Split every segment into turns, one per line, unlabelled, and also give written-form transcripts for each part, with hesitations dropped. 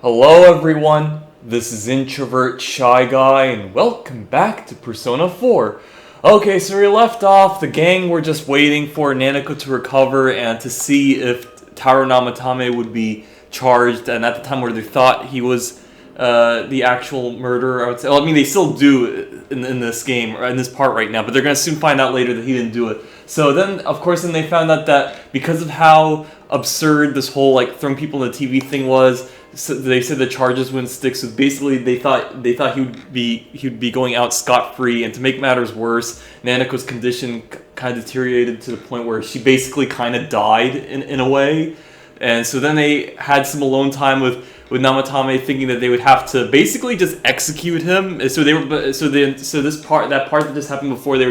Hello everyone, this is Introvert Shy Guy and welcome back to Persona 4. Okay, so we left off, the gang were just waiting for Nanako to recover and to see if Taro Namatame would be charged, and at the time where they thought he was the actual murderer, I would say. Well, I mean, they still do in this game, or in this part right now, but they're going to soon find out later that he didn't do it. So then, of course, then they found out that because of how absurd this whole, like, throwing people in the TV thing was, so they said the charges wouldn't stick. So basically, they thought he would be going out scot-free. And to make matters worse, Nanako's condition kind of deteriorated to the point where she basically kind of died in a way. And so then they had some alone time with Namatame, thinking that they would have to basically just execute him. So that part that just happened before, they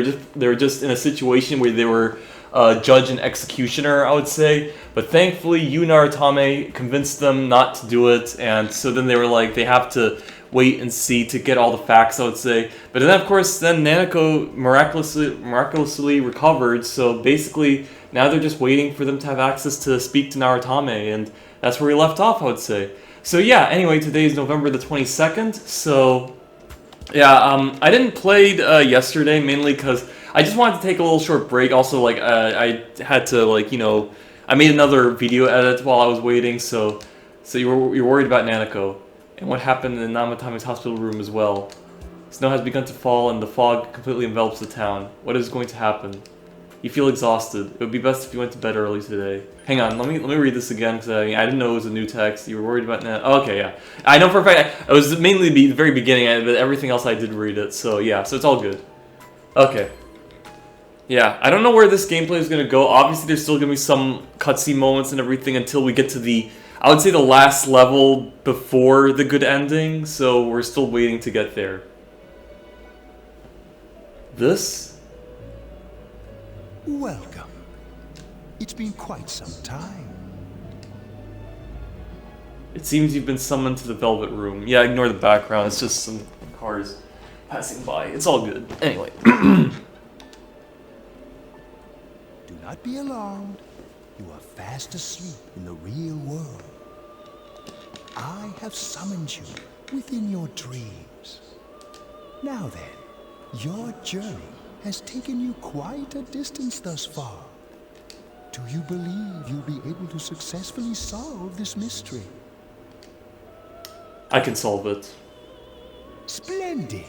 were just in a situation where they were judge and executioner, I would say. But thankfully, Namatame convinced them not to do it, and so then they were like, they have to wait and see to get all the facts, I would say. But then, of course, then Nanako miraculously recovered, so basically, now they're just waiting for them to have access to speak to Namatame, and that's where we left off, I would say. So yeah, anyway, today is November the 22nd, so yeah, I didn't play yesterday, mainly because I just wanted to take a little short break. Also, like, I had to, like, I made another video edit while I was waiting, so you're worried about Nanako, and what happened in Namatame's hospital room as well. Snow has begun to fall, and the fog completely envelops the town. What is going to happen? You feel exhausted. It would be best if you went to bed early today. Hang on, let me read this again, because I didn't know it was a new text. You were worried about Nanako. Oh, okay, yeah. I know for a fact, it was mainly the very beginning, but everything else I did read it, so yeah, so it's all good. Okay. Yeah, I don't know where this gameplay is going to go. Obviously, there's still going to be some cutscene moments and everything until we get to I would say the last level before the good ending, so we're still waiting to get there. This?
Welcome. It's been quite some time.
It seems you've been summoned to the Velvet Room. Yeah, ignore the background, it's just some cars passing by. It's all good. Anyway.
Do not be alarmed. You are fast asleep in the real world. I have summoned you within your dreams. Now then, your journey has taken you quite a distance thus far. Do you believe you'll be able to successfully solve this mystery?
I can solve it.
Splendid!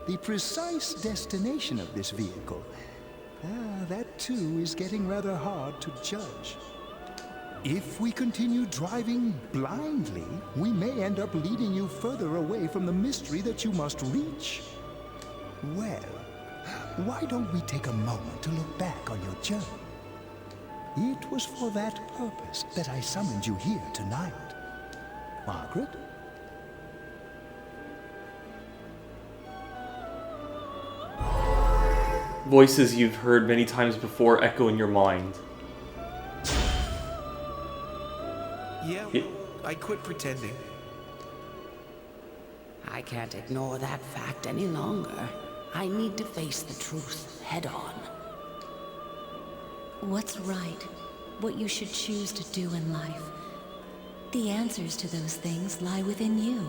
The precise destination of this vehicle, that too is getting rather hard to judge. If we continue driving blindly, we may end up leading you further away from the mystery that you must reach. Well, why don't we take a moment to look back on your journey? It was for that purpose that I summoned you here tonight. Margaret?
Voices you've heard many times before echo in your mind.
Yeah, I quit pretending.
I can't ignore that fact any longer. I need to face the truth head on.
What's right? What you should choose to do in life? The answers to those things lie within you.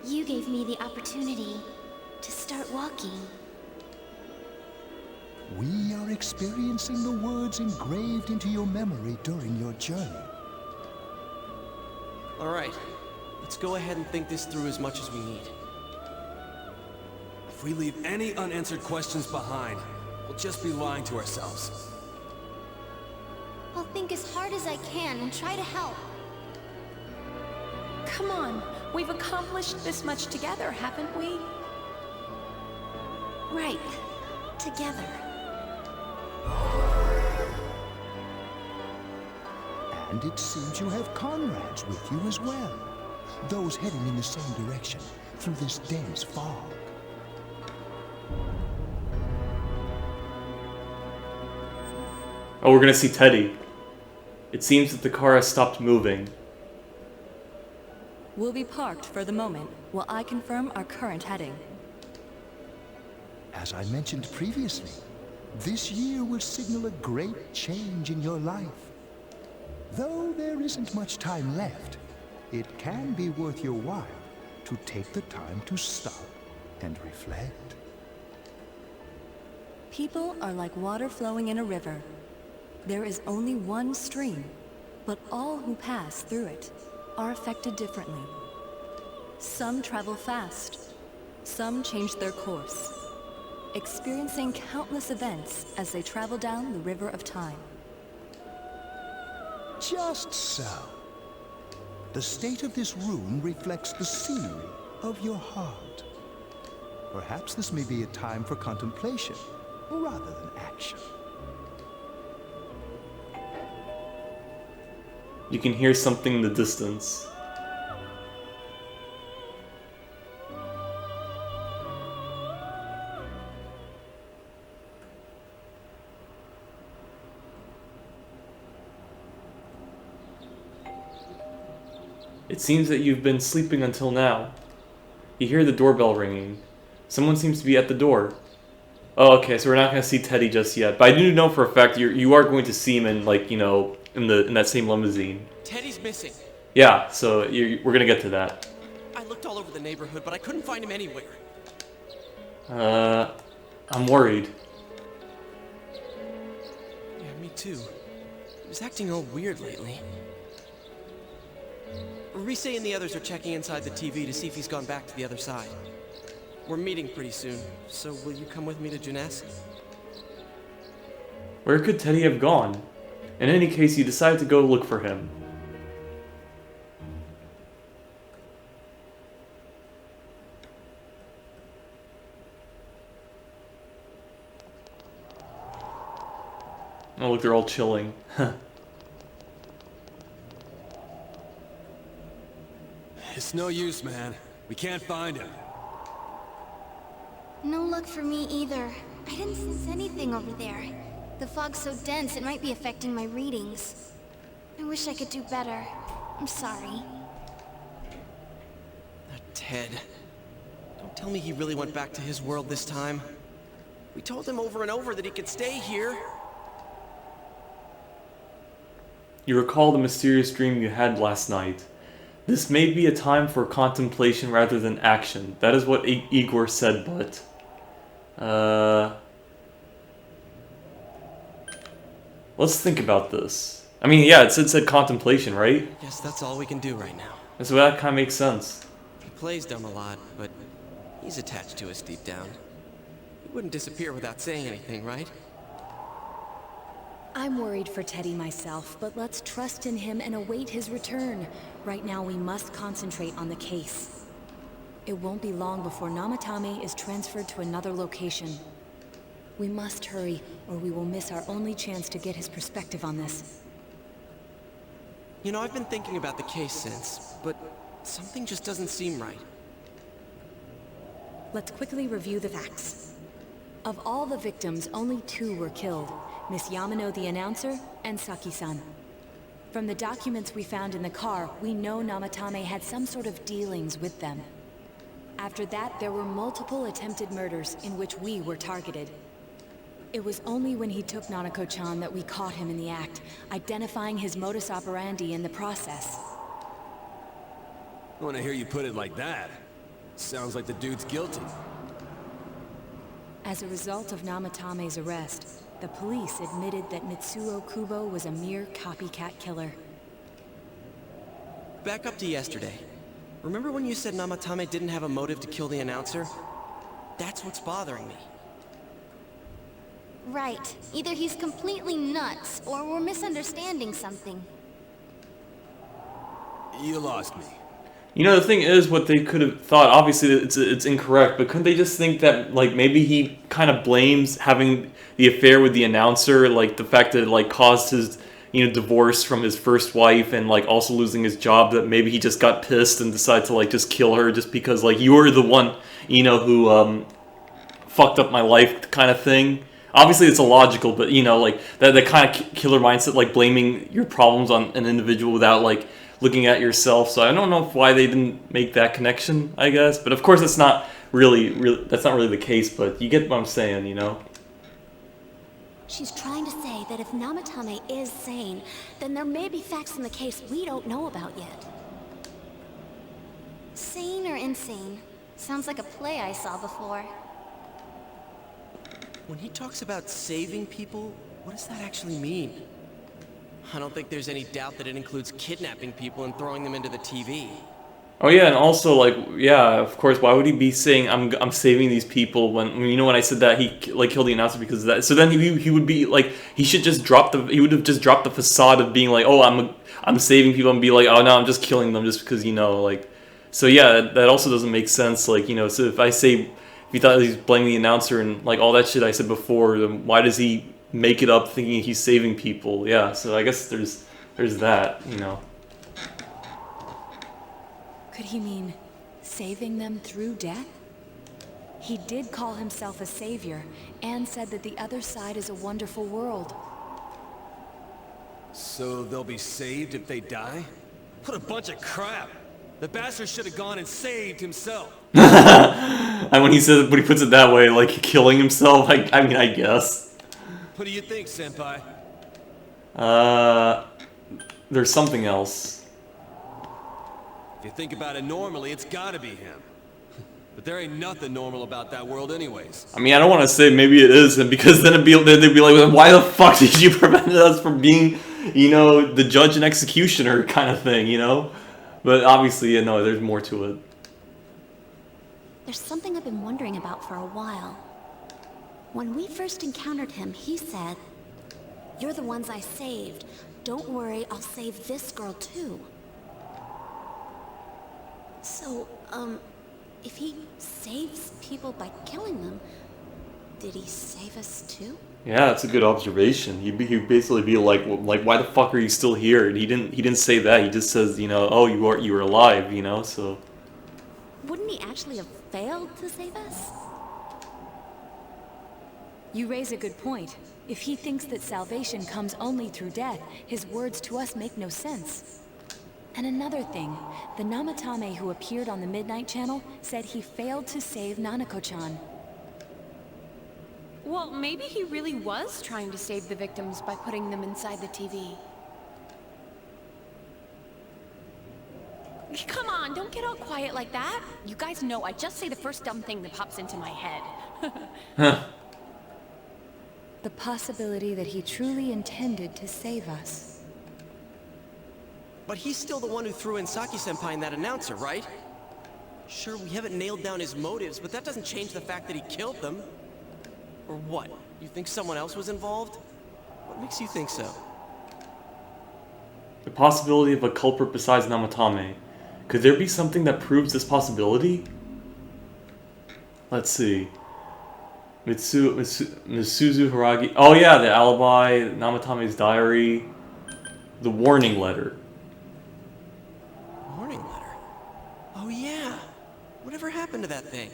You gave me the opportunity to start walking.
We are experiencing the words engraved into your memory during your journey.
All right, let's go ahead and think this through as much as we need.
If we leave any unanswered questions behind, we'll just be lying to ourselves.
I'll think as hard as I can and try to help.
Come on, we've accomplished this much together, haven't we?
Right. Together.
And it seems you have comrades with you as well. Those heading in the same direction, through this dense fog.
Oh, we're gonna see Teddy. It seems that the car has stopped moving.
We'll be parked for the moment while I confirm our current heading.
As I mentioned previously, this year will signal a great change in your life. Though there isn't much time left, it can be worth your while to take the time to stop and reflect.
People are like water flowing in a river. There is only one stream, but all who pass through it are affected differently. Some travel fast, some change their course, experiencing countless events as they travel down the river of time.
Just so. The state of this room reflects the scenery of your heart. Perhaps this may be a time for contemplation rather than action.
You can hear something in the distance. It seems that you've been sleeping until now. You hear the doorbell ringing. Someone seems to be at the door. Oh, okay, so we're not going to see Teddy just yet. But I do know for a fact you are going to see him in, like, you know, in that same limousine.
Teddy's missing.
Yeah, so we're going to get to that.
I looked all over the neighborhood, but I couldn't find him anywhere.
I'm worried.
Yeah, me too. He was acting all weird lately. Rise and the others are checking inside the TV to see if he's gone back to the other side. We're meeting pretty soon, so will you come with me to Jeunesse?
Where could Teddy have gone? In any case, you decide to go look for him. Oh look, they're all chilling.
It's no use, man. We can't find him.
No luck for me either. I didn't sense anything over there. The fog's so dense it might be affecting my readings. I wish I could do better. I'm sorry.
That Ted. Don't tell me he really went back to his world this time. We told him over and over that he could stay here.
You recall the mysterious dream you had last night. This may be a time for contemplation rather than action. That is what Igor said, but... let's think about this. I mean, yeah, it said contemplation, right?
Guess that's all we can do right now.
So that kind of makes sense.
He plays dumb a lot, but he's attached to us deep down. He wouldn't disappear without saying anything, right?
I'm worried for Teddy myself, but let's trust in him and await his return. Right now we must concentrate on the case. It won't be long before Namatame is transferred to another location. We must hurry, or we will miss our only chance to get his perspective on this.
You know, I've been thinking about the case since, but something just doesn't seem right.
Let's quickly review the facts. Of all the victims, only 2 were killed. Miss Yamano the announcer, and Saki-san. From the documents we found in the car, we know Namatame had some sort of dealings with them. After that, there were multiple attempted murders in which we were targeted. It was only when he took Nanako-chan that we caught him in the act, identifying his modus operandi in the process.
When I hear you put it like that, sounds like the dude's guilty.
As a result of Namatame's arrest, the police admitted that Mitsuo Kubo was a mere copycat killer.
Back up to yesterday. Remember when you said Namatame didn't have a motive to kill the announcer? That's what's bothering me.
Right. Either he's completely nuts, or we're misunderstanding something.
You lost me.
You know, the thing is, what they could have thought, obviously it's incorrect, but couldn't they just think that, like, maybe he kind of blames having the affair with the announcer, like, the fact that it, like, caused his, you know, divorce from his first wife and, like, also losing his job, that maybe he just got pissed and decided to, like, just kill her just because, like, you were the one, you know, who, fucked up my life kind of thing. Obviously, it's illogical, but, you know, like, that kind of killer mindset, like, blaming your problems on an individual without, like, looking at yourself. So I don't know why they didn't make that connection, I guess. But of course, that's not really the case. But you get what I'm saying, you know.
She's trying to say that if Namatame is sane, then there may be facts in the case we don't know about yet. Sane or insane? Sounds like a play I saw before.
When he talks about saving people, what does that actually mean? I don't think there's any doubt that it includes kidnapping people and throwing them into the TV.
Oh yeah, and also like yeah, of course. Why would he be saying I'm saving these people when you know when I said that he like killed the announcer because of that? So then he would be like he should just he would have just dropped the facade of being like, oh, I'm saving people, and be like, oh no, I'm just killing them just because, you know, like. So yeah, that also doesn't make sense. Like, you know, so if I say if he thought he's blaming the announcer and like all that shit I said before, then why does he make it up thinking he's saving people? Yeah, so I guess there's that, you know.
Could he mean saving them through death? He did call himself a savior, and said that the other side is a wonderful world.
So they'll be saved if they die? What a bunch of crap! The bastard should have gone and saved himself.
And when he puts it that way, like killing himself, I mean, I guess.
What do you think, Senpai?
There's something else.
If you think about it normally, it's gotta be him. But there ain't nothing normal about that world anyways.
I mean, I don't want to say maybe it isn't, because then they'd be like, why the fuck did you prevent us from being, you know, the judge and executioner kind of thing, you know? But obviously, you know, there's more to it.
There's something I've been wondering about for a while. When we first encountered him, he said, "You're the ones I saved. Don't worry, I'll save this girl too." So, if he saves people by killing them, did he save us too?
Yeah, that's a good observation. He'd basically be like, why the fuck are you still here? And he didn't say that. He just says, you know, oh, you were alive, you know. So
wouldn't he actually have failed to save us?
You raise a good point. If he thinks that salvation comes only through death, his words to us make no sense. And another thing, the Namatame who appeared on the Midnight Channel said he failed to save Nanako-chan.
Well, maybe he really was trying to save the victims by putting them inside the TV. Come on, don't get all quiet like that. You guys know I just say the first dumb thing that pops into my head.
The possibility that he truly intended to save us.
But he's still the one who threw in Saki-senpai and that announcer, right? Sure, we haven't nailed down his motives, but that doesn't change the fact that he killed them. Or what? You think someone else was involved? What makes you think so?
the possibility of a culprit besides Namatame. Could there be something that proves this possibility? Let's see. Mitsuzu Haragi. Oh yeah, the alibi, Namatame's diary, the warning letter.
Warning letter? Oh yeah. Whatever happened to that thing?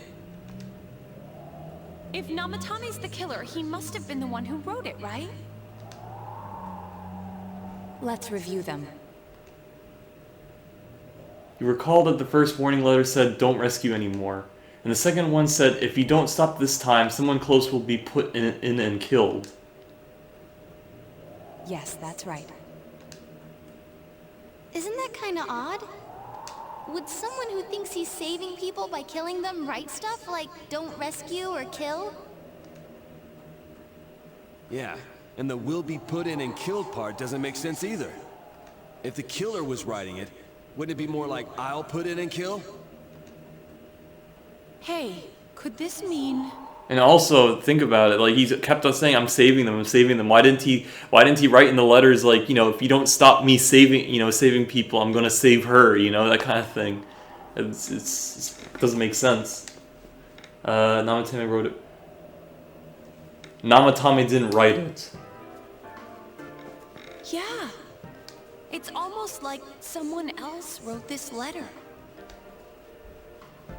If Namatame's the killer, he must have been the one who wrote it, right?
Let's review them.
You recall that the first warning letter said, "Don't rescue anymore." And the second one said, "If you don't stop this time, someone close will be put in and killed."
Yes, that's right.
Isn't that kinda odd? Would someone who thinks he's saving people by killing them write stuff like, "Don't rescue or kill"?
Yeah, and the "will be put in and killed" part doesn't make sense either. If the killer was writing it, wouldn't it be more like, "I'll put in and kill"?
Hey, could this mean...
And also, think about it, like, he kept on saying, I'm saving them, I'm saving them. Why didn't he write in the letters, like, you know, if you don't stop me saving people, I'm gonna save her, you know, that kind of thing. It doesn't make sense. Namatame wrote it. Namatame didn't write it.
Yeah. It's almost like someone else wrote this letter.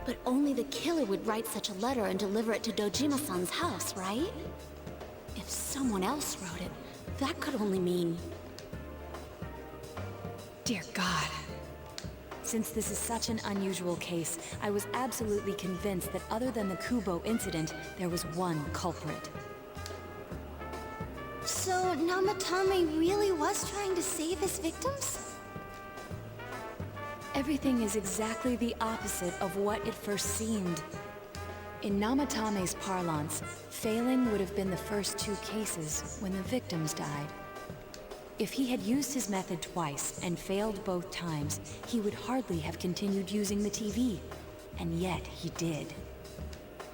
But only the killer would write such a letter and deliver it to Dojima-san's house, right? If someone else wrote it, that could only mean...
Dear God. Since this is such an unusual case, I was absolutely convinced that other than the Kubo incident, there was one culprit.
Namatame really was trying to save his victims?
Everything is exactly the opposite of what it first seemed. In Namatame's parlance, failing would have been the first two cases when the victims died. If he had used his method twice and failed both times, he would hardly have continued using the TV. And yet he did.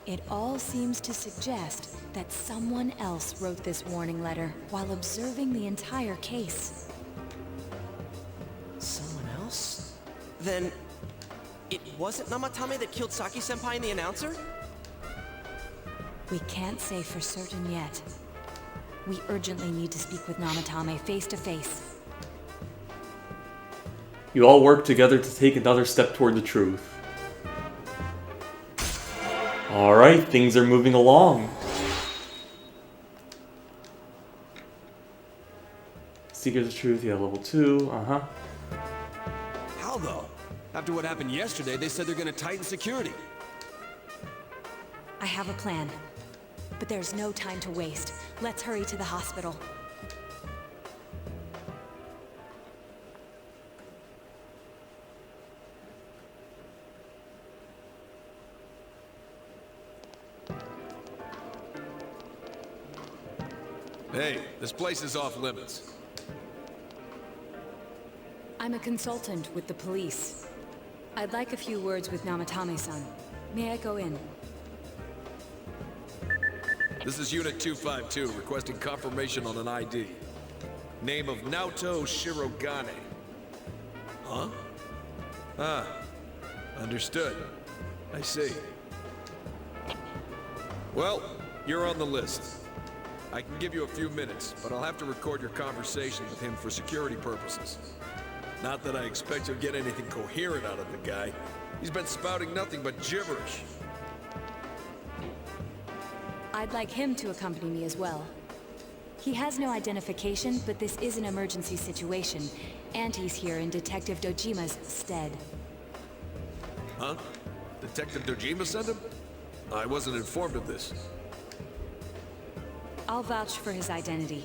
It all seems to suggest that someone else wrote this warning letter while observing the entire case.
Someone else? Then... it wasn't Namatame that killed Saki-senpai and the announcer?
We can't say for certain yet. We urgently need to speak with Namatame face to face.
You all work together to take another step toward the truth. Alright, things are moving along. Seekers of Truth, yeah, level 2,
How though? After what happened yesterday, they said they're gonna tighten security.
I have a plan. But there's no time to waste. Let's hurry to the hospital.
Hey, this place is off limits.
I'm a consultant with the police. I'd like a few words with Namatame-san. May I go in?
This is Unit 252, requesting confirmation on an ID. Name of Naoto Shirogane. Huh? Ah, understood. I see. Well, you're on the list. I can give you a few minutes, but I'll have to record your conversation with him for security purposes. Not that I expect you'll get anything coherent out of the guy. He's been spouting nothing but gibberish.
I'd like him to accompany me as well. He has no identification, but this is an emergency situation, and he's here in Detective Dojima's stead.
Huh? Detective Dojima sent him? I wasn't informed of this.
I'll vouch for his identity.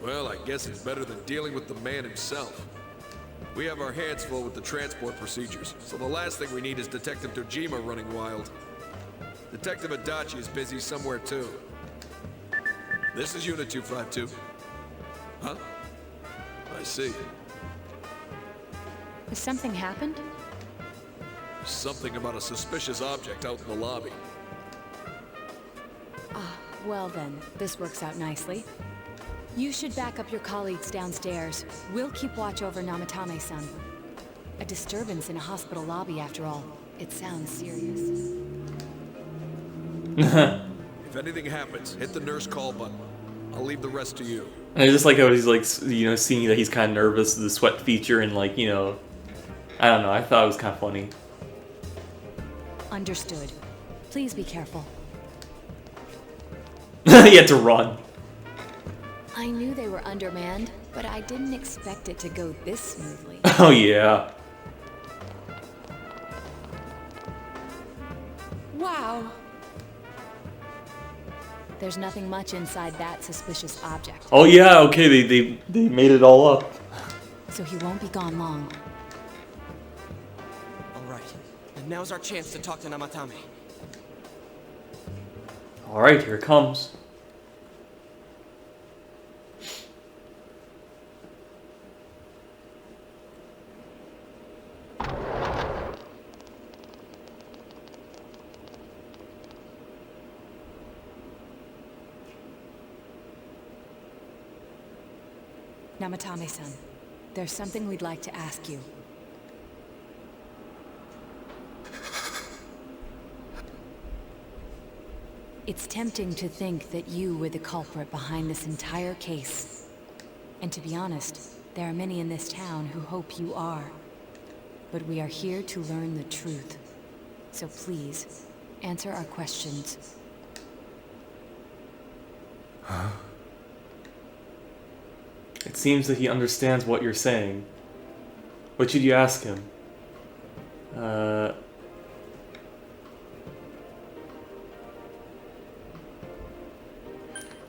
Well, I guess it's better than dealing with the man himself. We have our hands full with the transport procedures, so the last thing we need is Detective Dojima running wild. Detective Adachi is busy somewhere too. This is Unit 252. Huh? I see.
Has something happened?
Something about a suspicious object out in the lobby.
Well then, this works out nicely. You should back up your colleagues downstairs. We'll keep watch over Namatame-san. A disturbance in a hospital lobby, after all. It sounds serious.
If anything happens, hit the nurse call button. I'll leave the rest to you.
And I just like how he's like, you know, seeing that he's kind of nervous, the sweat feature, and like, you know, I don't know, I thought it was kind of funny.
Understood. Please be careful.
He had to run.
I knew they were undermanned, but I didn't expect it to go this smoothly.
Oh yeah.
Wow.
There's nothing much inside that suspicious object.
Oh yeah, okay, they made it all up.
So he won't be gone long.
Alright, and now's our chance to talk to Namatame.
Alright, here it comes.
Namatame-san, there's something we'd like to ask you. It's tempting to think that you were the culprit behind this entire case. And to be honest, there are many in this town who hope you are. But we are here to learn the truth. So please, answer our questions.
Huh? It seems that he understands what you're saying. What should you ask him?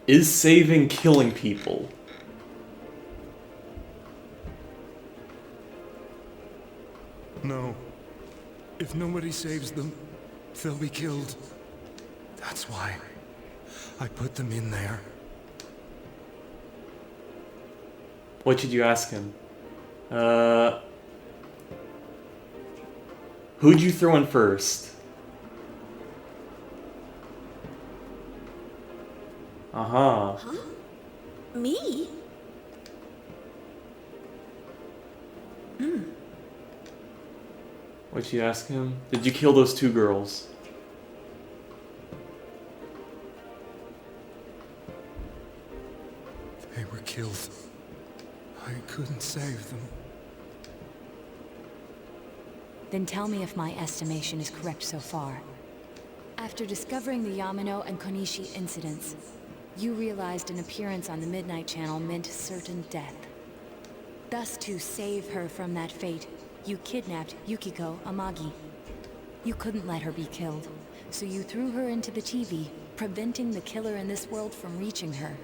Is saving killing people?
No. If nobody saves them, they'll be killed. That's why I put them in there.
What did you ask him? Who'd you throw in first? Uh-huh.
Huh? Me?
What'd you ask him? Did you kill those two girls?
They were killed. I couldn't save them.
Then tell me if my estimation is correct so far. After discovering the Yamano and Konishi incidents, you realized an appearance on the Midnight Channel meant certain death. Thus, to save her from that fate, you kidnapped Yukiko Amagi. You couldn't let her be killed, so you threw her into the TV, preventing the killer in this world from reaching her.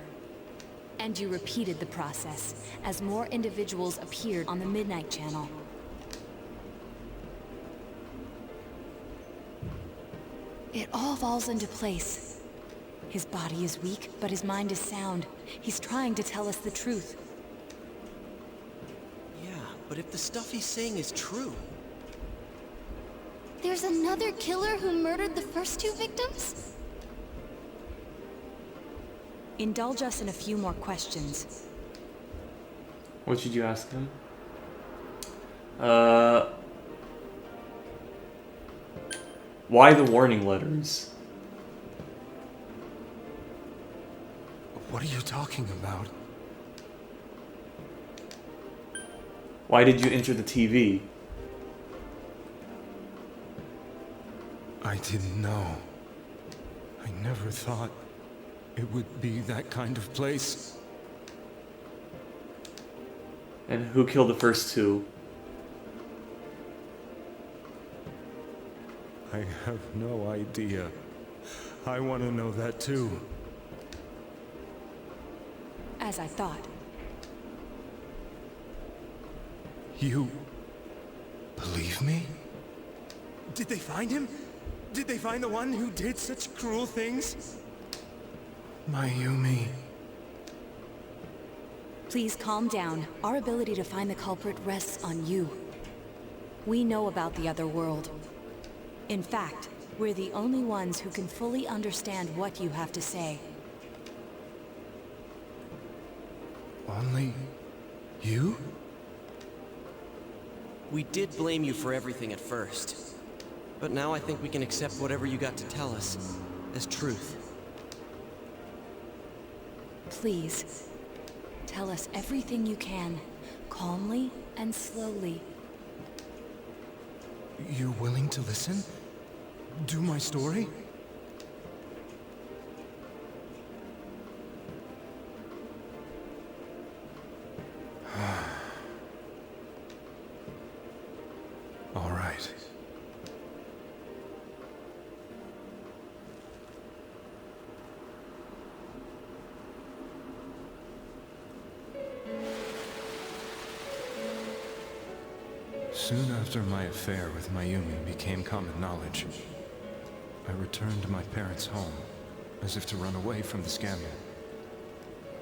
And you repeated the process, as more individuals appeared on the Midnight Channel. It all falls into place. His body is weak, but his mind is sound. He's trying to tell us the truth.
Yeah, but if the stuff he's saying is true...
There's another killer who murdered the first two victims?
Indulge us in a few more questions.
What should you ask him? Why the warning letters?
What are you talking about?
Why did you enter the TV?
I didn't know. I never thought it would be that kind of place.
And who killed the first two?
I have no idea. I want to know that too.
As I thought.
You... believe me? Did they find him? Did they find the one who did such cruel things? Mayumi...
Please calm down. Our ability to find the culprit rests on you. We know about the other world. In fact, we're the only ones who can fully understand what you have to say.
Only... you?
We did blame you for everything at first. But now I think we can accept whatever you got to tell us as truth.
Please, tell us everything you can, calmly and slowly.
You willing to listen? Do my story? All right. Soon after my affair with Mayumi became common knowledge, I returned to my parents' home, as if to run away from the scandal.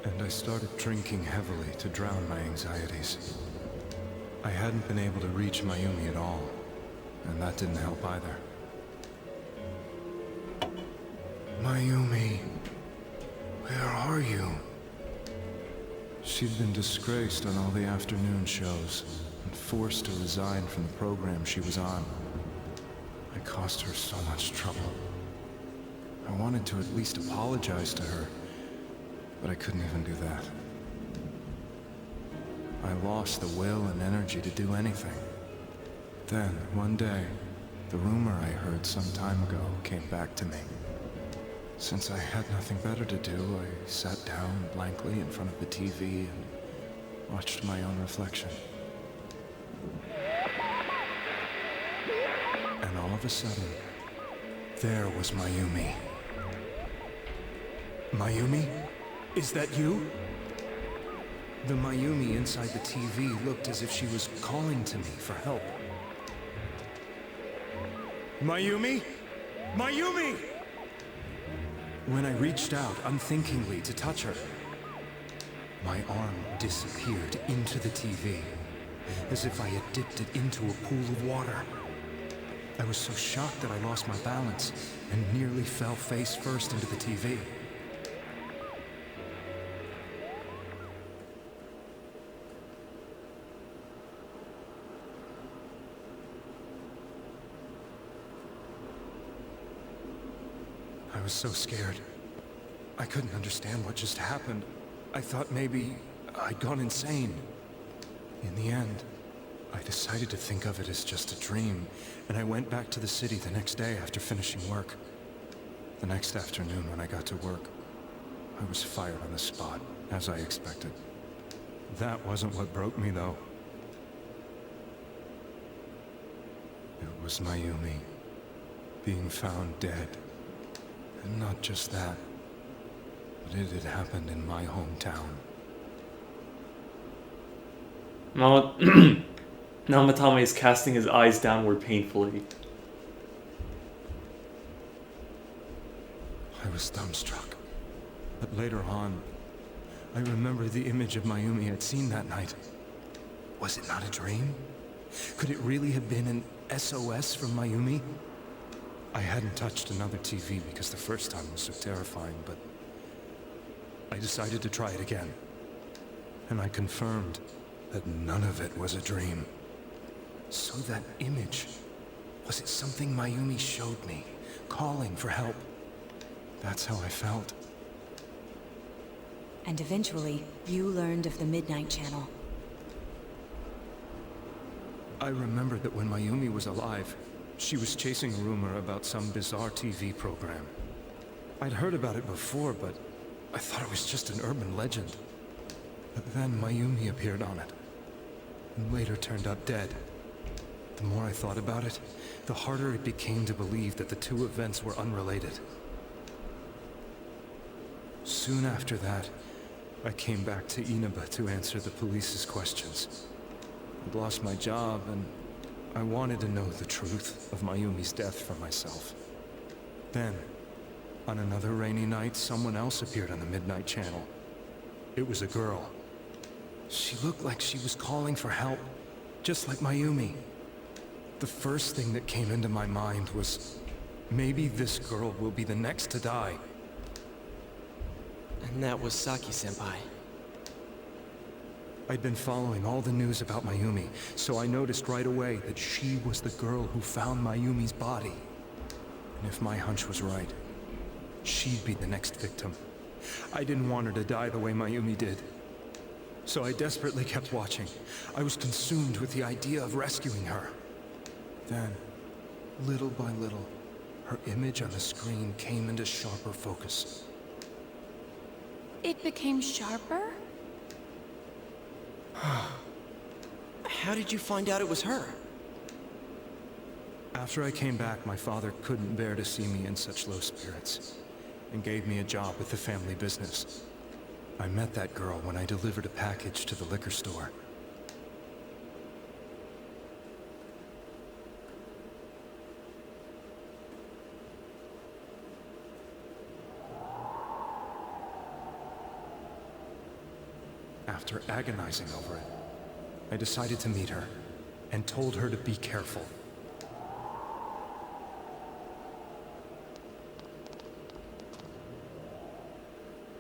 And I started drinking heavily to drown my anxieties. I hadn't been able to reach Mayumi at all, and that didn't help either. Mayumi, where are you? She'd been disgraced on all the afternoon shows, and forced to resign from the program she was on. I caused her so much trouble. I wanted to at least apologize to her, but I couldn't even do that. I lost the will and energy to do anything. Then, one day, the rumor I heard some time ago came back to me. Since I had nothing better to do, I sat down blankly in front of the TV and watched my own reflection. And all of a sudden, there was Mayumi. Mayumi,
Is that you? The Mayumi inside the TV looked as if she was calling to me for help. Mayumi? Mayumi! When I reached out unthinkingly to touch her, my arm disappeared into the TV, as if I had dipped it into a pool of water. I was so shocked that I lost my balance and nearly fell face first into the TV. I was so scared. I couldn't understand what just happened. I thought maybe I'd gone insane. In the end, I decided to think of it as just a dream, and I went back to the city the next day after finishing work. The next afternoon when I got to work, I was fired on the spot, as I expected. That wasn't what broke me, though. It was Mayumi, being found dead. And not just that, but it had happened in my hometown.
Namatame is casting his eyes downward painfully.
I was dumbstruck. But later on, I remembered the image of Mayumi I'd seen that night. Was it not a dream? Could it really have been an SOS from Mayumi? I hadn't touched another TV because the first time was so terrifying, but I decided to try it again. And I confirmed that none of it was a dream. So that image, was it something Mayumi showed me, calling for help? That's how I felt.
And eventually, you learned of the Midnight Channel.
I remember that when Mayumi was alive, she was chasing a rumor about some bizarre TV program. I'd heard about it before, but I thought it was just an urban legend. But then Mayumi appeared on it, and later turned up dead. The more I thought about it, the harder it became to believe that the two events were unrelated. Soon after that, I came back to Inaba to answer the police's questions. I'd lost my job, and I wanted to know the truth of Mayumi's death for myself. Then, on another rainy night, someone else appeared on the Midnight Channel. It was a girl. She looked like she was calling for help, just like Mayumi. The first thing that came into my mind was, maybe this girl will be the next to die.
And that was Saki-senpai.
I'd been following all the news about Mayumi, so I noticed right away that she was the girl who found Mayumi's body. And if my hunch was right, she'd be the next victim. I didn't want her to die the way Mayumi did. So I desperately kept watching. I was consumed with the idea of rescuing her. Then, little by little, her image on the screen came into sharper focus.
It became sharper?
How did you find out it was her?
After I came back, my father couldn't bear to see me in such low spirits, and gave me a job with the family business. I met that girl when I delivered a package to the liquor store. After agonizing over it, I decided to meet her, and told her to be careful.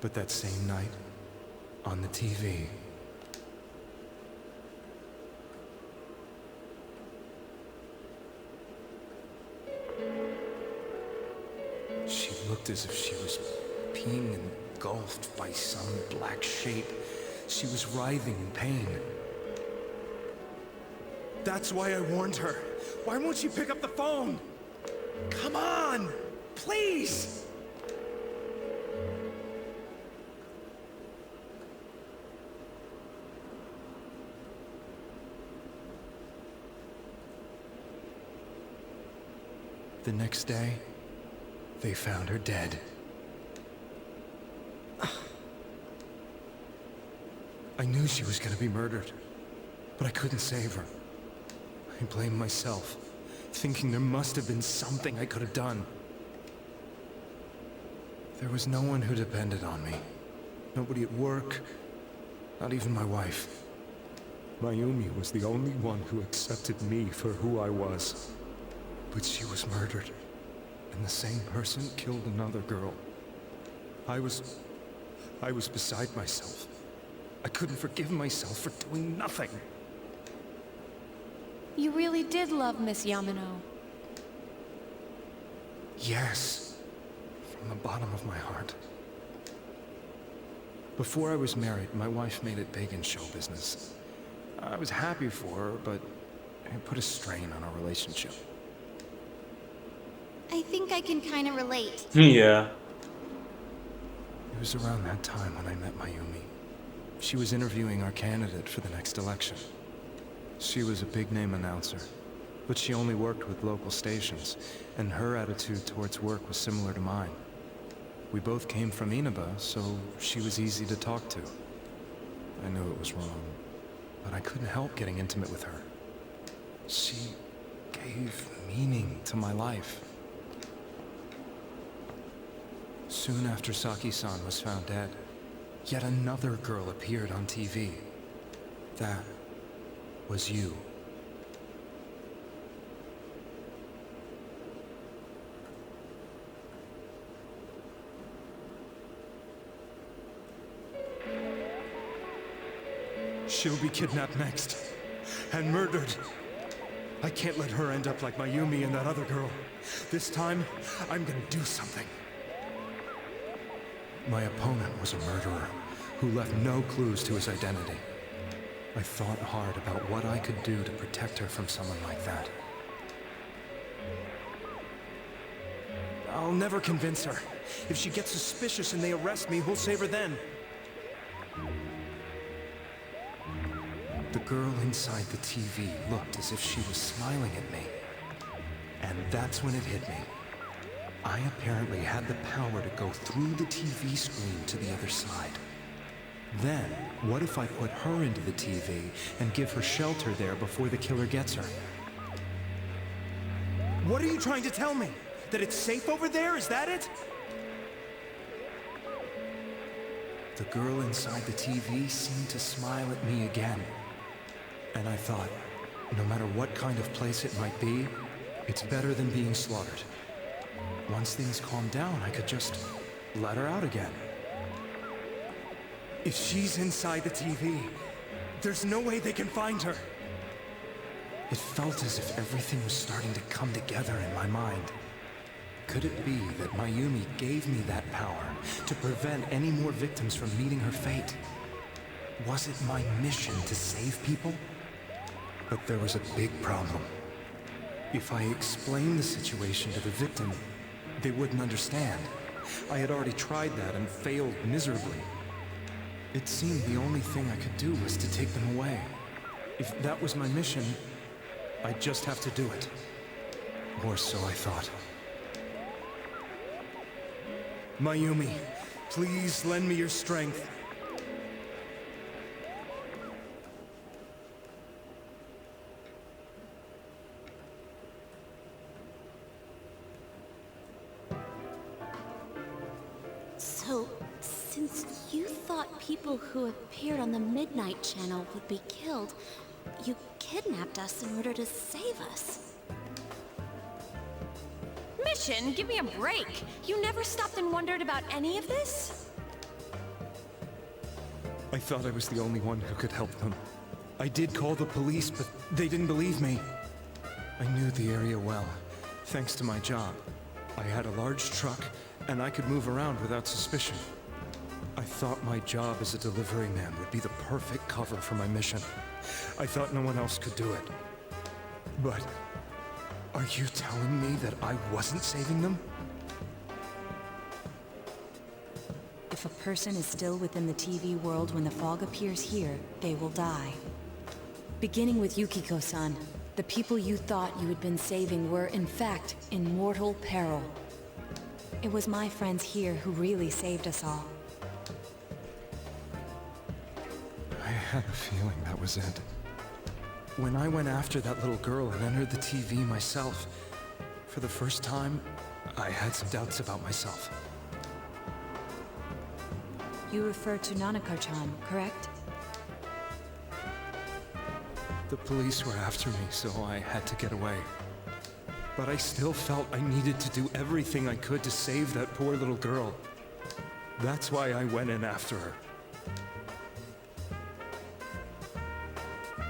But that same night, on the TV, she looked as if she was being engulfed by some black shape. She was writhing in pain. That's why I warned her. Why won't she pick up the phone? Come on! Please! The next day, they found her dead. I knew she was gonna be murdered, but I couldn't save her. I blamed myself, thinking there must have been something I could have done. There was no one who depended on me. Nobody at work, not even my wife. Mayumi was the only one who accepted me for who I was. But she was murdered, and the same person killed another girl. I was beside myself. I couldn't forgive myself for doing nothing.
You really did love Miss Yamano.
Yes, from the bottom of my heart. Before I was married, my wife made it big in show business. I was happy for her, but it put a strain on our relationship.
I think I can kind of relate.
Yeah.
It was around that time when I met Mayumi. She was interviewing our candidate for the next election. She was a big-name announcer, but she only worked with local stations, and her attitude towards work was similar to mine. We both came from Inaba, so she was easy to talk to. I knew it was wrong, but I couldn't help getting intimate with her. She gave meaning to my life. Soon after Saki-san was found dead, yet another girl appeared on TV. That was you. She'll be kidnapped next, and murdered. I can't let her end up like Mayumi and that other girl. This time, I'm gonna do something. My opponent was a murderer who left no clues to his identity. I thought hard about what I could do to protect her from someone like that. I'll never convince her. If she gets suspicious and they arrest me, we'll save her then. The girl inside the TV looked as if she was smiling at me. And that's when it hit me. I apparently had the power to go through the TV screen to the other side. Then, what if I put her into the TV and give her shelter there before the killer gets her? What are you trying to tell me? That it's safe over there? Is that it? The girl inside the TV seemed to smile at me again. And I thought, no matter what kind of place it might be, it's better than being slaughtered. Once things calm down, I could just let her out again. If she's inside the TV, there's no way they can find her. It felt as if everything was starting to come together in my mind. Could it be that Mayumi gave me that power to prevent any more victims from meeting her fate? Was it my mission to save people? But there was a big problem. If I explained the situation to the victim, they wouldn't understand. I had already tried that and failed miserably. It seemed the only thing I could do was to take them away. If that was my mission, I'd just have to do it. Or so I thought. Mayumi, please lend me your strength.
So, since you thought people who appeared on the Midnight Channel would be killed, you kidnapped us in order to save us.
Mission? Give me a break. You never stopped and wondered about any of this?
I thought I was the only one who could help them. I did call the police, but they didn't believe me. I knew the area well, thanks to my job. I had a large truck, and I could move around without suspicion. I thought my job as a delivery man would be the perfect cover for my mission. I thought no one else could do it. But are you telling me that I wasn't saving them?
If a person is still within the TV world when the fog appears here, they will die. Beginning with Yukiko-san, the people you thought you had been saving were, in fact, in mortal peril. It was my friends here who really saved us all.
I had a feeling that was it. When I went after that little girl and entered the TV myself, for the first time, I had some doubts about myself.
You refer to Nanako-chan, correct?
The police were after me, so I had to get away. But I still felt I needed to do everything I could to save that poor little girl. That's why I went in after her.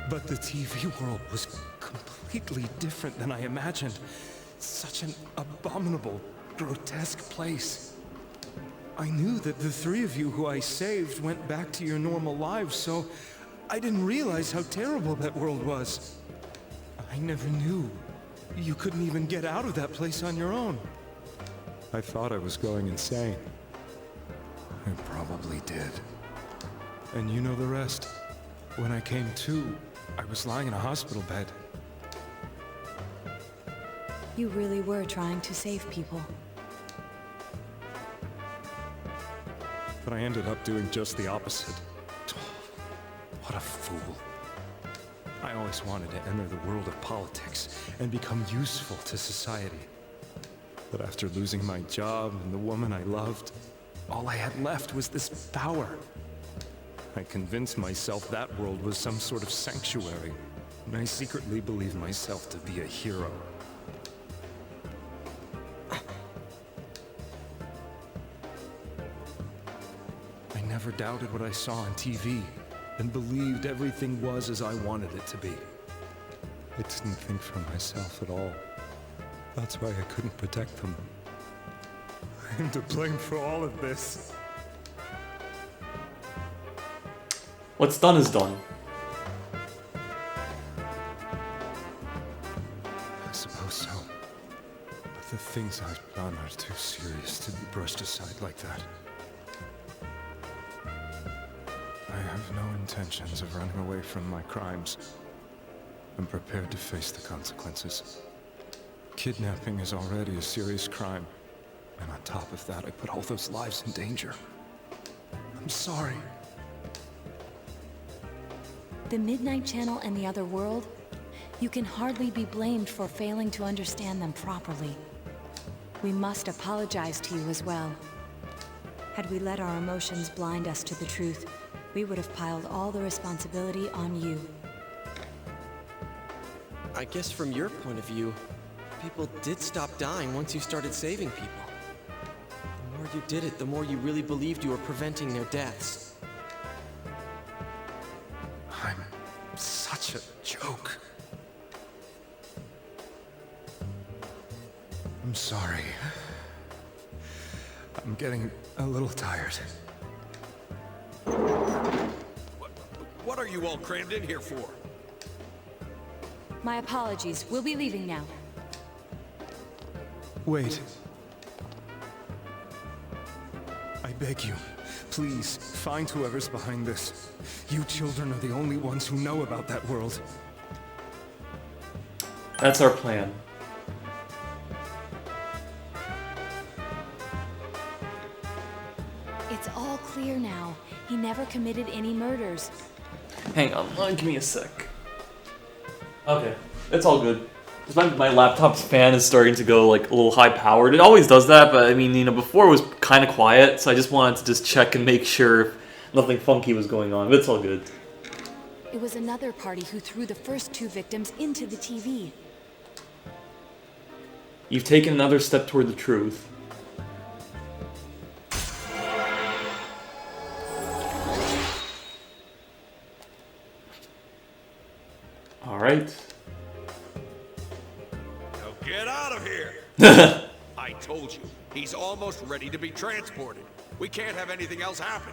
But the TV world was completely different than I imagined. Such an abominable, grotesque place. I knew that the three of you who I saved went back to your normal lives, so I didn't realize how terrible that world was. I never knew. You couldn't even get out of that place on your own. I thought I was going insane. I probably did. And you know the rest. When I came to, I was lying in a hospital bed.
You really were trying to save people.
But I ended up doing just the opposite. What a fool. I always wanted to enter the world of politics and become useful to society. But after losing my job and the woman I loved, all I had left was this power. I convinced myself that world was some sort of sanctuary, and I secretly believed myself to be a hero. I never doubted what I saw on TV, and believed everything was as I wanted it to be. I didn't think for myself at all. That's why I couldn't protect them. I'm to blame for all of this.
What's done is done.
I suppose so. But the things I've done are too serious to be brushed aside like that. I have no intentions of running away from my crimes. I'm prepared to face the consequences. Kidnapping is already a serious crime. And on top of that, I put all those lives in danger. I'm sorry.
The Midnight Channel and the other world, you can hardly be blamed for failing to understand them properly. We must apologize to you as well. Had we let our emotions blind us to the truth, we would have piled all the responsibility on you.
I guess from your point of view, people did stop dying once you started saving people. The more you did it, the more you really believed you were preventing their deaths.
I'm such a joke. I'm sorry. I'm getting a little tired.
What are you all crammed in here for?
My apologies. We'll be leaving now.
Wait. I beg you, please, find whoever's behind this. You children are the only ones who know about that world.
That's our plan.
It's all clear now. He never committed any murders.
Hang on, give me a sec. Okay, it's all good. My laptop's fan is starting to go like a little high powered. It always does that, but I mean, you know, before it was kind of quiet, so I just wanted to just check and make sure nothing funky was going on, but it's all good.
It was another party who threw the first two victims into the TV.
You've taken another step toward the truth. Alright.
Now get out of here! I told you, he's almost ready to be transported. We can't have anything else happen.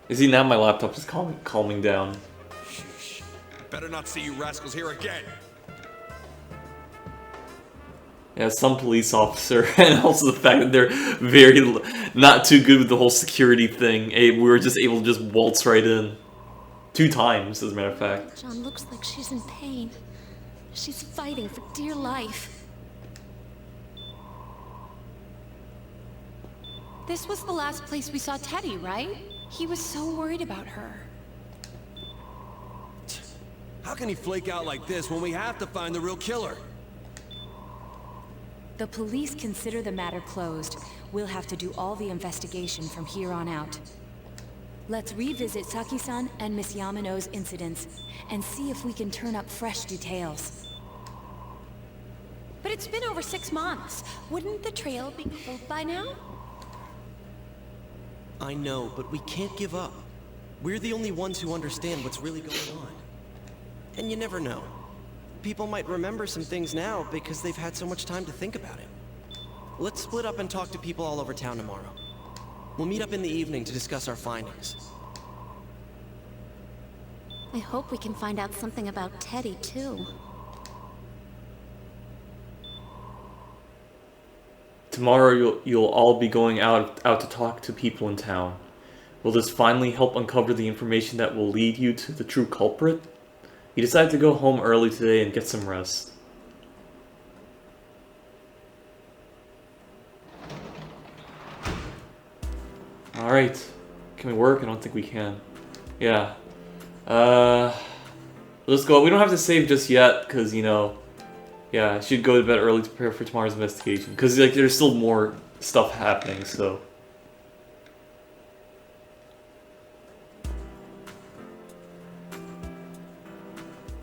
You see, now my laptop is calming down.
Sheesh. Better not see you rascals here again.
Yeah, some police officer, and also the fact that they're very not too good with the whole security thing. We were just able to just waltz right in. 2 times, as a matter of fact.
John looks like she's in pain. She's fighting for dear life.
This was the last place we saw Teddy, right? He was so worried about her.
How can he flake out like this when we have to find the real killer?
The police consider the matter closed. We'll have to do all the investigation from here on out. Let's revisit Saki-san and Miss Yamano's incidents, and see if we can turn up fresh details.
But it's been over 6 months. Wouldn't the trail be cold by now?
I know, but we can't give up. We're the only ones who understand what's really going on. And you never know. People might remember some things now because they've had so much time to think about it. Let's split up and talk to people all over town tomorrow. We'll meet up in the evening to discuss our findings.
I hope we can find out something about Teddy, too.
Tomorrow you'll all be going out to talk to people in town. Will this finally help uncover the information that will lead you to the true culprit? You decided to go home early today and get some rest. Alright. Can we work? I don't think we can. Yeah. Let's go. We don't have to save just yet, because, you know, yeah, I should go to bed early to prepare for tomorrow's investigation. Because, like, there's still more stuff happening, so.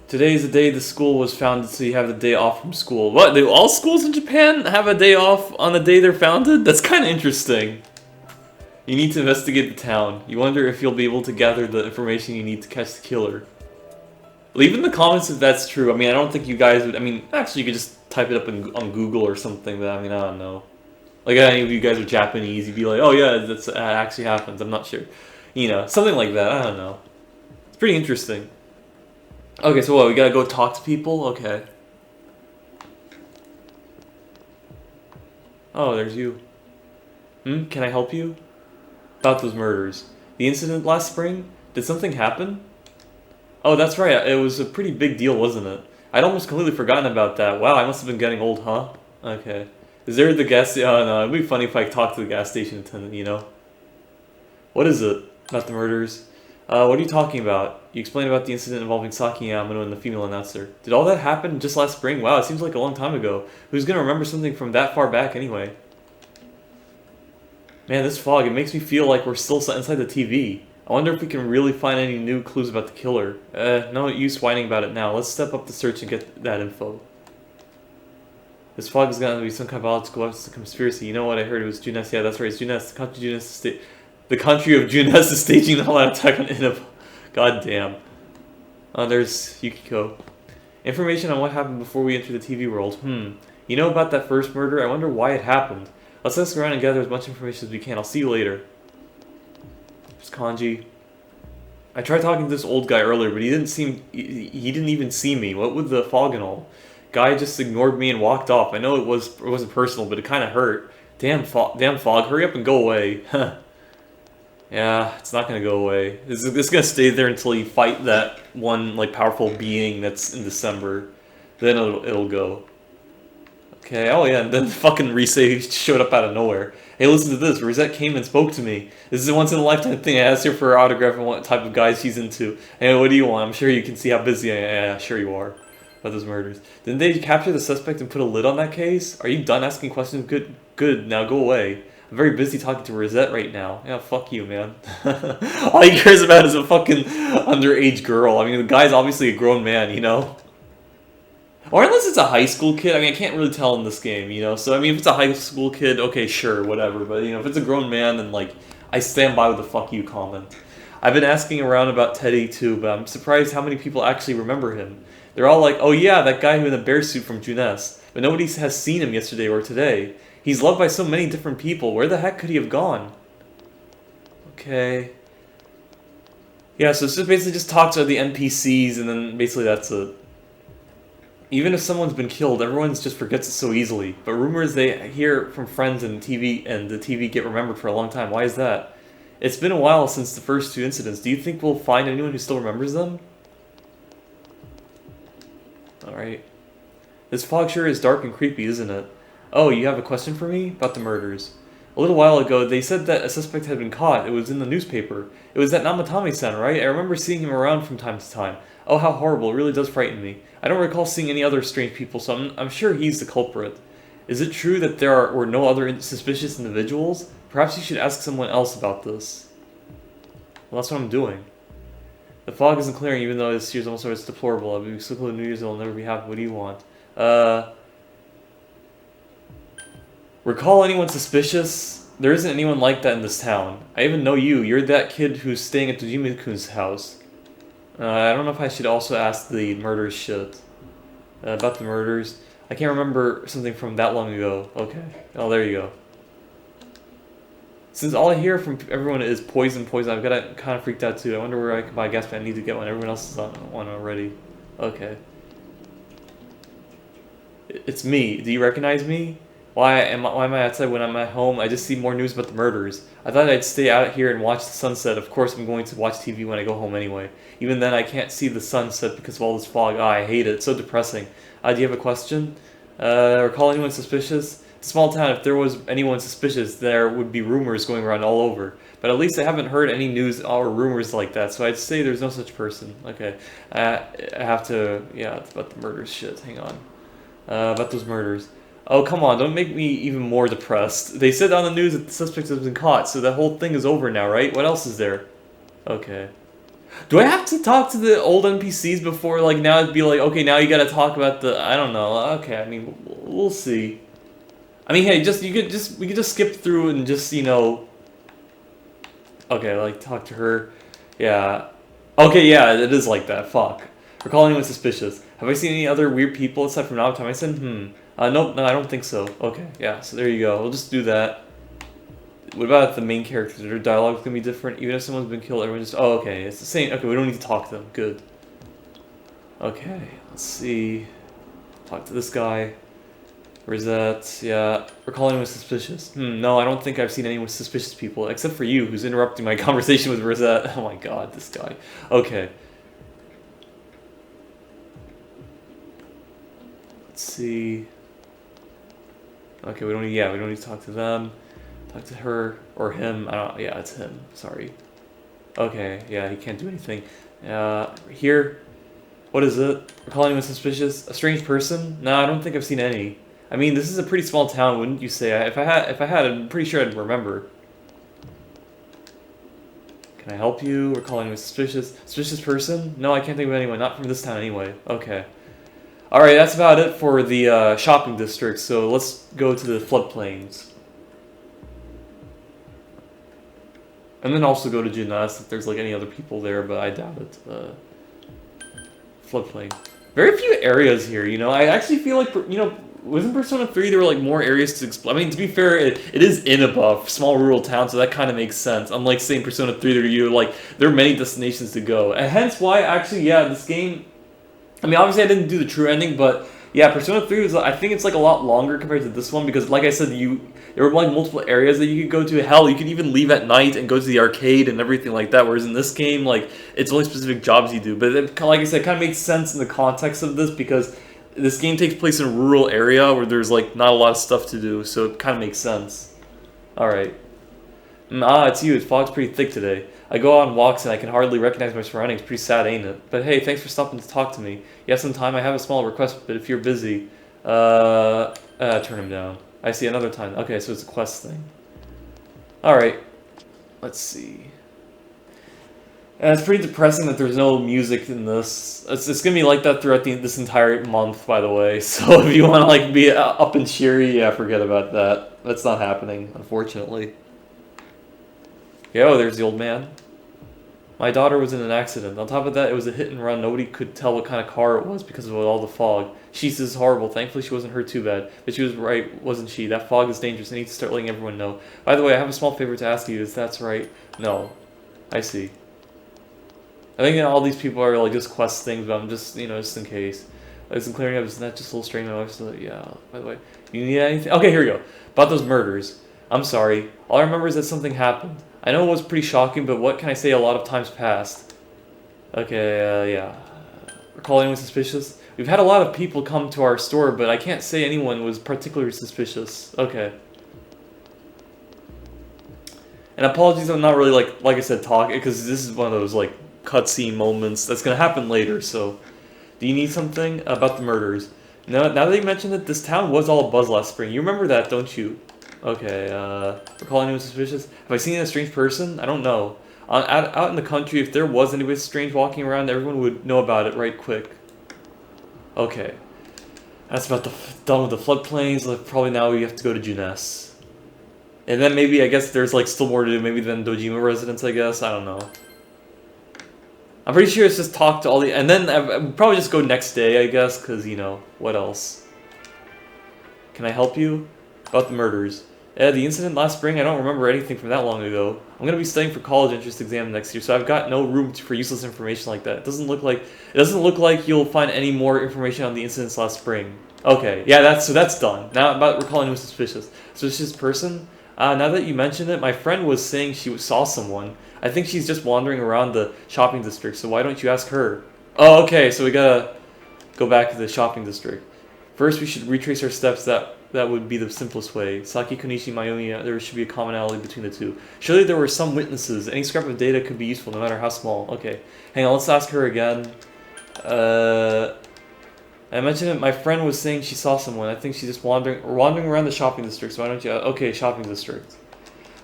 Today is the day the school was founded, so you have the day off from school. What? Do all schools in Japan have a day off on the day they're founded? That's kind of interesting. You need to investigate the town. You wonder if you'll be able to gather the information you need to catch the killer. Leave in the comments if that's true. I mean, I don't think you guys would... I mean, actually, you could just type it up on Google or something, but I mean, I don't know. Like, if any of you guys are Japanese, you'd be like, oh yeah, that actually happens. I'm not sure. You know, something like that. I don't know. It's pretty interesting. Okay, so what? We gotta go talk to people? Okay. Oh, there's you. Can I help you? About those murders. The incident last spring? Did something happen? Oh, that's right. It was a pretty big deal, wasn't it? I'd almost completely forgotten about that. Wow, I must have been getting old, huh? Okay. Is there the gas... Oh, no. It'd be funny if I talked to the gas station attendant, you know? What is it? About the murders? What are you talking about? You explained about the incident involving Saki Yamano and the female announcer. Did all that happen just last spring? Wow, it seems like a long time ago. Who's gonna remember something from that far back anyway? Man, this fog, it makes me feel like we're still inside the TV. I wonder if we can really find any new clues about the killer. No use whining about it now. Let's step up the search and get that info. This fog is gonna be some kind of biological conspiracy. You know what I heard? It was Junes. Yeah, that's right. It's Junes. The country of Junes is staging the all-out attack on Innocence. God damn. There's Yukiko. Information on what happened before we enter the TV world. You know about that first murder? I wonder why it happened. Let's ask around and gather as much information as we can. I'll see you later. There's Kanji. I tried talking to this old guy earlier, but he didn't even see me. What with the fog and all? Guy just ignored me and walked off. I know it wasn't personal, but it kind of hurt. Damn fog, hurry up and go away. Yeah, it's not gonna go away. It's gonna stay there until you fight that one like powerful being that's in December. Then it'll go. Okay, oh yeah, and then the fucking Risei showed up out of nowhere. Hey, listen to this. Rosette came and spoke to me. This is a once-in-a-lifetime thing. I asked her for her autograph and what type of guys she's into. Hey, what do you want? I'm sure you can see how busy I am. Yeah, sure you are. About those murders. Didn't they capture the suspect and put a lid on that case? Are you done asking questions? Good, now go away. I'm very busy talking to Rosette right now. Yeah, fuck you, man. All he cares about is a fucking underage girl. I mean, the guy's obviously a grown man, you know? Or unless it's a high school kid. I mean, I can't really tell in this game, you know? So, I mean, if it's a high school kid, okay, sure, whatever. But, you know, if it's a grown man, then, like, I stand by with the fuck you comment. I've been asking around about Teddy, too, but I'm surprised how many people actually remember him. They're all like, oh yeah, that guy in the bear suit from Junes. But nobody has seen him yesterday or today. He's loved by so many different people. Where the heck could he have gone? Okay. Yeah, so it's just basically just talk to the NPCs, and then basically that's it. Even if someone's been killed, everyone just forgets it so easily. But rumors they hear from friends and the TV get remembered for a long time. Why is that? It's been a while since the first two incidents. Do you think we'll find anyone who still remembers them? Alright. This fog sure is dark and creepy, isn't it? Oh, you have a question for me? About the murders. A little while ago, they said that a suspect had been caught. It was in the newspaper. It was that Namatame-san, right? I remember seeing him around from time to time. Oh, how horrible. It really does frighten me. I don't recall seeing any other strange people, so I'm sure he's the culprit. Is it true that there were no other suspicious individuals? Perhaps you should ask someone else about this. Well, that's what I'm doing. The fog isn't clearing, even though this year's almost over. It's deplorable. I'll be so close to New Year's, it'll never be happy. What do you want? Recall anyone suspicious? There isn't anyone like that in this town. I even know you. You're that kid who's staying at Dojima-kun's house. I don't know if I should also ask the murders shit. About the murders. I can't remember something from that long ago. Okay. Oh, there you go. Since all I hear from everyone is poison, I've got kind of freaked out too. I wonder where I can buy a gas pan. I need to get one. Everyone else is on one already. Okay. It's me. Do you recognize me? Why am I outside when I'm at home? I just see more news about the murders. I thought I'd stay out here and watch the sunset. Of course, I'm going to watch TV when I go home anyway. Even then, I can't see the sunset because of all this fog. Ah, I hate it. It's so depressing. Do you have a question? Recall anyone suspicious? It's a small town. If there was anyone suspicious, there would be rumors going around all over. But at least I haven't heard any news or rumors like that, so I'd say there's no such person. Okay. I have to... Yeah, it's about the murders shit. Hang on. About those murders. Oh, come on, don't make me even more depressed. They said on the news that the suspect has been caught, so that whole thing is over now, right? What else is there? Okay. Do I have to talk to the old NPCs before, like, now it'd be like, okay, now you gotta talk about the... I don't know. Okay, I mean, we'll see. I mean, hey, we could just skip through and just, you know... Okay, like, talk to her. Yeah. Okay, yeah, it is like that. Fuck. Recall anyone suspicious. Have I seen any other weird people aside from Namatame-san? Nope, no, I don't think so. Okay, yeah, so there you go. We'll just do that. What about the main characters? Their dialogue's gonna be different? Even if someone's been killed, everyone just... Oh, okay, it's the same. Okay, we don't need to talk to them. Good. Okay, let's see. Talk to this guy. Where's that? Yeah. Recall anyone suspicious? No, I don't think I've seen anyone suspicious people, except for you, who's interrupting my conversation with Rosette. Oh my god, this guy. Okay. Let's see. Okay, we don't need to talk to them. Talk to her or him. Yeah, it's him. Sorry. Okay, yeah, he can't do anything. Here. What is it? Recall anyone suspicious? A strange person? No, I don't think I've seen any. I mean, this is a pretty small town, wouldn't you say? If I had, I'm pretty sure I'd remember. Can I help you? Recall anyone suspicious? Suspicious person? No, I can't think of anyone. Not from this town anyway. Okay. Alright, that's about it for the shopping district, so let's go to the floodplains. And then also go to Junas if there's like any other people there, but I doubt it. Floodplain. Very few areas here, you know? I actually feel like, you know, wasn't Persona 3 there were like more areas to explore? I mean, to be fair, it is in a small rural town, so that kind of makes sense. Unlike, say, in Persona 3, there are many destinations to go. And hence why, actually, yeah, this game... I mean, obviously I didn't do the true ending, but yeah, Persona 3 was, I think it's like a lot longer compared to this one, because like I said, there were like multiple areas that you could go to. Hell, you could even leave at night and go to the arcade and everything like that, whereas in this game, like, it's only specific jobs you do. But it, like I said, it kind of makes sense in the context of this, because this game takes place in a rural area where there's like not a lot of stuff to do, so it kind of makes sense. Alright. It's you. The fog's pretty thick today. I go on walks and I can hardly recognize my surroundings. Pretty sad, ain't it? But hey, thanks for stopping to talk to me. You have some time? I have a small request, but if you're busy, turn him down. I see, another time. Okay, so it's a quest thing. Alright. Let's see. And it's pretty depressing that there's no music in this. It's gonna be like that throughout this entire month, by the way. So if you want to like be up and cheery, yeah, forget about that. That's not happening, unfortunately. Oh, there's the old man. My daughter was in an accident. On top of that, it was a hit and run. Nobody could tell what kind of car it was because of all the fog. She says horrible. Thankfully, she wasn't hurt too bad. But she was right, wasn't she? That fog is dangerous. I need to start letting everyone know. By the way, I have a small favor to ask you. Is that's right? No. I see. I think all these people are like just quest things, but I'm just, you know, just in case. Like some clearing up, isn't that just a little strange? My wife said, yeah. By the way, you need anything? Okay, here we go. About those murders. I'm sorry. All I remember is that something happened. I know it was pretty shocking, but what can I say? A lot of times passed. Okay, yeah. Recall anyone suspicious? We've had a lot of people come to our store, but I can't say anyone was particularly suspicious. Okay. And apologies, I'm not really like I said talking because this is one of those like cutscene moments that's gonna happen later. So, do you need something about the murders? Now that you mentioned it, this town was all abuzz last spring. You remember that, don't you? Okay. Recall anyone suspicious? Have I seen a strange person? I don't know. Out in the country, if there was anybody strange walking around, everyone would know about it right quick. Okay. That's about done with the floodplains. Like, probably now we have to go to Junes. And then maybe, I guess there's like still more to do, maybe than Dojima residents, I guess. I don't know. I'm pretty sure it's just talk to all the... And then I'd probably just go next day, I guess, because, you know, what else? Can I help you? About the murders. Yeah, the incident last spring, I don't remember anything from that long ago. I'm going to be studying for college entrance exam next year, so I've got no room for useless information like that. It doesn't look like you'll find any more information on the incidents last spring. Okay, yeah, that's done. Now about recalling who's suspicious person. Now that you mention it, my friend was saying she saw someone. I think she's just wandering around the shopping district, so why don't you ask her? Oh, okay, so we gotta go back to the shopping district. First, we should retrace our steps. That would be the simplest way. Saki, Konishi, Mayumi, there should be a commonality between the two. Surely there were some witnesses. Any scrap of data could be useful, no matter how small. Okay, hang on, let's ask her again. I mentioned it, my friend was saying she saw someone. I think she's just wandering around the shopping district, so why don't you... Okay, shopping district.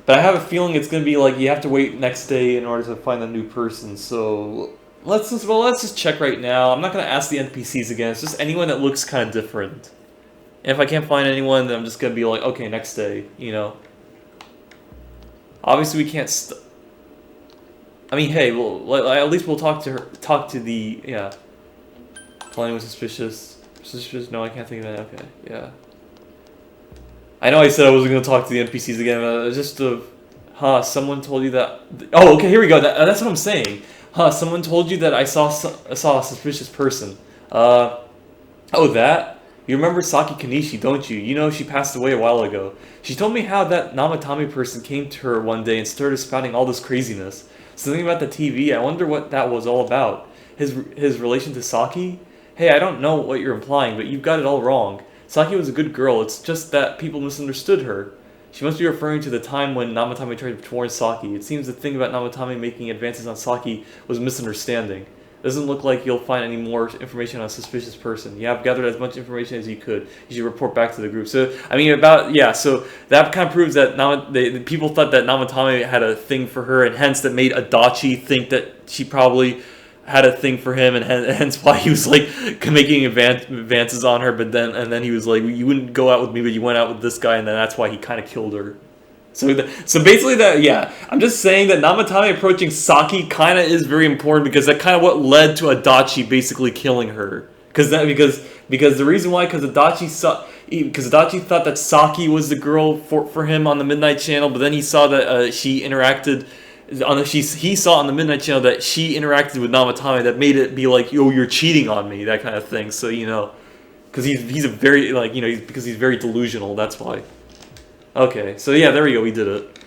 But I have a feeling it's going to be like you have to wait next day in order to find a new person, so... Let's just check right now. I'm not going to ask the NPCs again, it's just anyone that looks kind of different. And if I can't find anyone, then I'm just going to be like, okay, next day, you know? Obviously we can't I mean, hey, at least we'll talk to the... Yeah. Call anyone suspicious? Suspicious? No, I can't think of it. Okay, yeah. I know I said I wasn't going to talk to the NPCs again, but just someone told you that... Oh, okay, here we go. That's what I'm saying. Someone told you that I saw a suspicious person. Oh, that? You remember Saki Kanishi, don't you? You know, she passed away a while ago. She told me how that Namatame person came to her one day and started spouting all this craziness. Something about the TV, I wonder what that was all about. His relation to Saki? Hey, I don't know what you're implying, but you've got it all wrong. Saki was a good girl, it's just that people misunderstood her. She must be referring to the time when Namatame tried to warn Saki. It seems the thing about Namatame making advances on Saki was a misunderstanding. It doesn't look like you'll find any more information on a suspicious person. You have gathered as much information as you could. You should report back to the group. So, I mean, so that kind of proves that the people thought that Namatame had a thing for her, and hence that made Adachi think that she probably had a thing for him, and hence why he was like making advances on her. But then he was like, you wouldn't go out with me, but you went out with this guy, and then that's why he kind of killed her. So basically I'm just saying that Namatame approaching Saki kind of is very important because that kind of what led to Adachi basically killing her. Because the reason why, because Adachi thought that Saki was the girl for him on the Midnight Channel, but then he saw that he saw on the Midnight Channel that she interacted with Namatame, that made it be like, yo, you're cheating on me, that kind of thing. So, you know, because he's a very, like, you know, because he's very delusional, that's why. Okay, so yeah, there we go, we did it.